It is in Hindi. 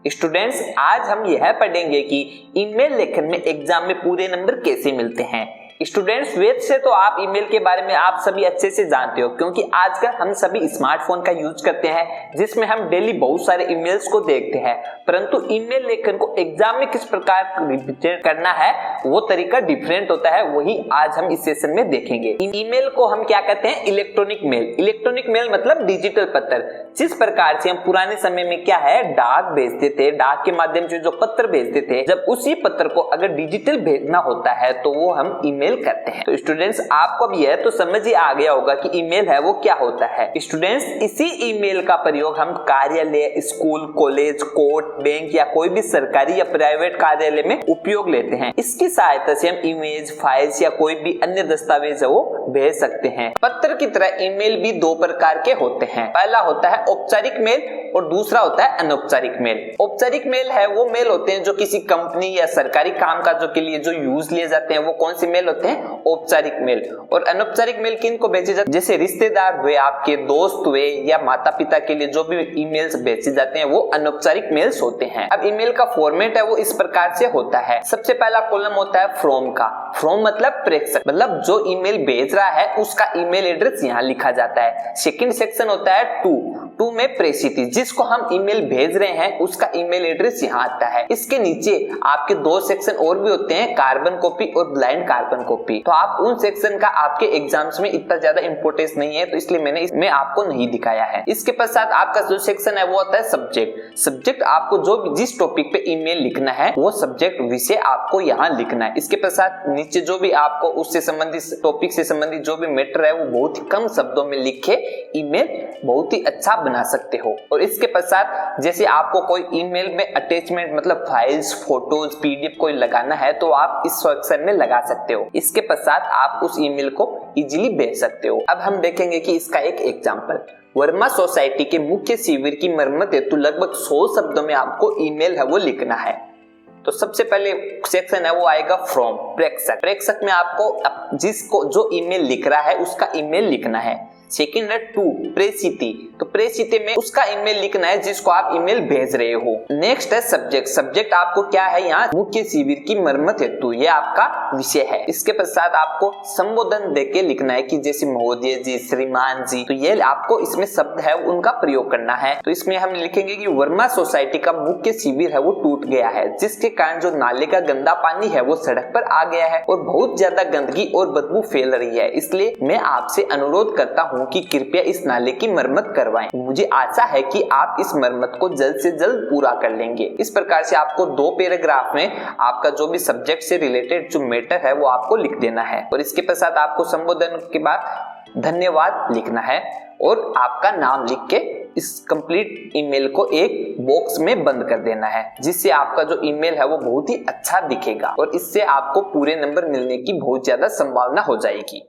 स्टूडेंट्स, आज हम यह पढ़ेंगे कि ईमेल लेखन में एग्जाम में पूरे नंबर कैसे मिलते हैं। स्टूडेंट्स, वैसे तो आप ईमेल के बारे में आप सभी अच्छे से जानते हो, क्योंकि आजकल हम सभी स्मार्टफोन का यूज करते हैं जिसमें हम डेली बहुत सारे ईमेल्स को देखते हैं। परंतु ईमेल लेखन को एग्जाम में किस प्रकार रिप्रेजेंट करना है वो तरीका डिफरेंट होता है, वही आज हम इस सेशन में देखेंगे। ईमेल को हम क्या कहते हैं? Electronic mail. इलेक्ट्रॉनिक मेल मतलब डिजिटल पत्र। जिस प्रकार से हम पुराने समय में क्या है, डाक भेजते थे, डाक के माध्यम से जो पत्र भेजते थे, जब उसी पत्र को अगर डिजिटल भेजना होता है तो वो हम ईमेल करते हैं। तो स्टूडेंट्स, आपको अब यह तो समझ ही आ गया होगा कि ईमेल है वो क्या होता है। स्टूडेंट्स, इसी ईमेल का प्रयोग हम कार्यालय, स्कूल, कॉलेज, कोर्ट, बैंक या कोई भी सरकारी या प्राइवेट कार्यालय में उपयोग लेते हैं। इसकी सहायता से हम इमेज, फाइल्स या कोई भी अन्य दस्तावेज है वो भेज सकते हैं। पत्र की तरह ईमेल भी दो प्रकार के होते हैं। पहला होता है औपचारिक मेल और दूसरा होता है अनौपचारिक मेल। औपचारिक मेल है वो मेल होते हैं जो किसी कंपनी या सरकारी कामकाजों के लिए जो यूज लिए जाते हैं, वो कौन से मेल होते हैं? औपचारिक मेल। और अनौपचारिक मेल किन को भेजे जाते हैं? जैसे रिश्तेदार हुए, आपके दोस्त हुए या माता पिता के लिए जो भी ईमेल्स भेजे जाते हैं वो अनौपचारिक मेल्स होते हैं। अब ईमेल का फॉर्मेट है वो इस प्रकार से होता है। सबसे पहला कॉलम होता है फ्रॉम का। फ्रॉम मतलब प्रेषक, मतलब जो ईमेल भेज रहा है उसका ईमेल एड्रेस यहाँ लिखा जाता है। सेकंड सेक्शन होता है टू में प्रेषित, जिसको हम ईमेल भेज रहे हैं उसका ईमेल एड्रेस यहाँ आता है। इसके नीचे आपके दो सेक्शन और भी होते हैं, कार्बन कॉपी और ब्लाइंड कार्बन कॉपी। तो आप उन सेक्शन का आपके एग्जाम्स में इतना ज्यादा इंपोर्टेंस नहीं है, तो इसलिए मैंने इसमें आपको नहीं दिखाया है। इसके पश्चात आपका जो सेक्शन है वो होता है सब्जेक्ट। सब्जेक्ट आपको जो भी जिस टॉपिक पे ईमेल लिखना है वो सब्जेक्ट विषय आपको यहाँ लिखना है। इसके पश्चात नीचे जो भी आपको उससे संबंधित टॉपिक से संबंधित जो भी मैटर है वो बहुत ही कम शब्दों में लिख के ईमेल बहुत ही अच्छा बना सकते हो। और इसके पश्चात जैसे आपको कोई ईमेल में अटैचमेंट मतलब फाइल्स, फोटोज, पीडीएफ कोई लगाना है तो आप इस सेक्शन में लगा सकते हो। इसके पश्चात आप उस ईमेल को इजीली भेज सकते हो। अब हम देखेंगे कि इसका एक एग्जांपल। वर्मा सोसाइटी के मुख्य शिविर की मरम्मत हेतु लगभग 100 शब्दों में आपको ईमेल है वो लिखना है। तो सबसे पहले सेक्शन है वो आएगा फ्रॉम, प्रेषक। प्रेषक में आपको जिसको जो ईमेल लिख रहा है उसका ईमेल लिखना है। सेकंड है टू, प्रेषिति। तो प्रेषिति में उसका ईमेल लिखना है जिसको आप ईमेल भेज रहे हो। नेक्स्ट है सब्जेक्ट। सब्जेक्ट आपको क्या है यहाँ? मुख्य शिविर की मरम्मत हेतु, ये आपका विषय है। इसके पश्चात आपको संबोधन देके लिखना है कि जैसे महोदय जी, श्रीमान जी, तो ये आपको इसमें शब्द है उनका प्रयोग करना है। तो इसमें हम लिखेंगे कि वर्मा सोसाइटी का मुख्य शिविर है वो टूट गया है, जिसके कारण जो नाले का गंदा पानी है वो सड़क पर आ गया है और बहुत ज्यादा गंदगी और बदबू फैल रही है। इसलिए मैं आपसे अनुरोध करता हूँ कि कृपया इस नाले की मरम्मत करवाएं। मुझे आशा है कि आप इस मरम्मत को जल्द से जल्द पूरा कर लेंगे। इस प्रकार से आपको दो पैराग्राफ में आपका जो भी सब्जेक्ट से रिलेटेड जो मैटर है वो आपको लिख देना है। और इसके पश्चात आपको संबोधन के बाद धन्यवाद लिखना है और आपका नाम लिख के इस कंप्लीट ईमेल को एक बॉक्स में बंद कर देना है, जिससे आपका जो ईमेल है वो बहुत ही अच्छा दिखेगा और इससे आपको पूरे नंबर मिलने की बहुत ज्यादा संभावना हो जाएगी।